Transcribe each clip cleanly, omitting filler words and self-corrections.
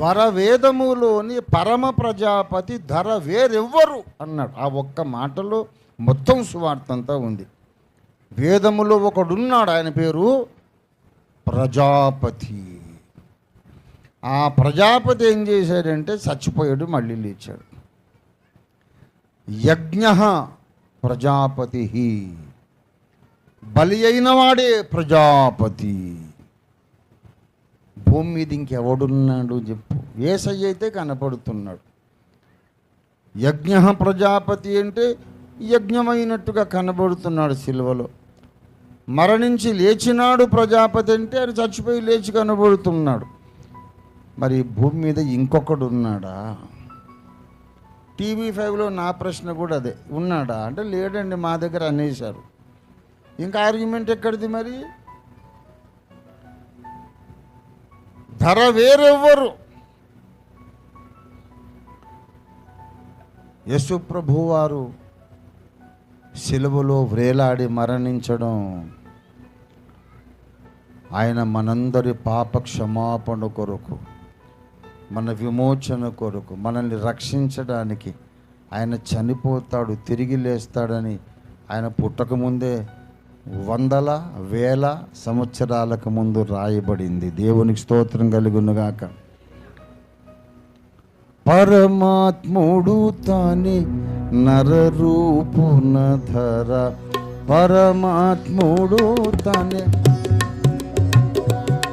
వరవేదములోని పరమ ప్రజాపతి ధర వేరెవ్వరు అన్నాడు. ఆ ఒక్క మాటలో మొత్తం సువార్త అంతా ఉంది. వేదములో ఒకడున్నాడు, ఆయన పేరు ప్రజాపతి. ఆ ప్రజాపతి ఏం చేశాడంటే చచ్చిపోయాడు, మళ్ళీ లేచాడు. యజ్ఞ ప్రజాపతి, బలి అయిన వాడే ప్రజాపతి. భూమి మీద ఇంకెవడున్నాడు చెప్పు? యేసయ్య అయితే కనపడుతున్నాడు. యజ్ఞ ప్రజాపతి అంటే యజ్ఞమైనట్టుగా కనబడుతున్నాడు సిలువలో. మరణించి లేచినాడు ప్రజాపతి అంటే ఆయన చచ్చిపోయి లేచి కనబడుతున్నాడు. మరి భూమి మీద ఇంకొకడు ఉన్నాడా? TV5లో నా ప్రశ్న కూడా అదే, ఉన్నాడా అంటే లేడండి, మా దగ్గర అనేశారు. ఇంకా ఆర్గ్యుమెంట్ ఎక్కడిది? మరి ధర వేరెవ్వరు. యేసు ప్రభువారు సిలువలో వ్రేలాడి మరణించడం, ఆయన మనందరి పాప క్షమాపణ కొరకు, మన విమోచన కొరకు, మనల్ని రక్షించడానికి ఆయన చనిపోతాడు, తిరిగి లేస్తాడని ఆయన పుట్టకముందే 100,000 సంవత్సరాలకు ముందు రాయబడింది. దేవునికి స్తోత్రం కలుగునుగాక. పరమాత్ముడు తానే నరరూపున ధర, పరమాత్ముడు తానే.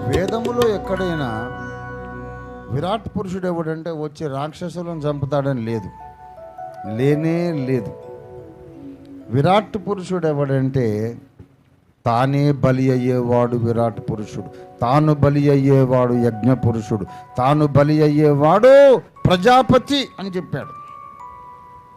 వేదములో ఎక్కడైనా విరాట్ పురుషుడు ఎవడంటే వచ్చి రాక్షసులను చంపుతాడని లేదు, లేనే లేదు. విరాట్ పురుషుడు ఎవడంటే తానే బలి అయ్యేవాడు విరాట్ పురుషుడు, తాను బలి అయ్యేవాడు యజ్ఞ పురుషుడు, తాను బలి అయ్యేవాడు ప్రజాపతి అని చెప్పాడు.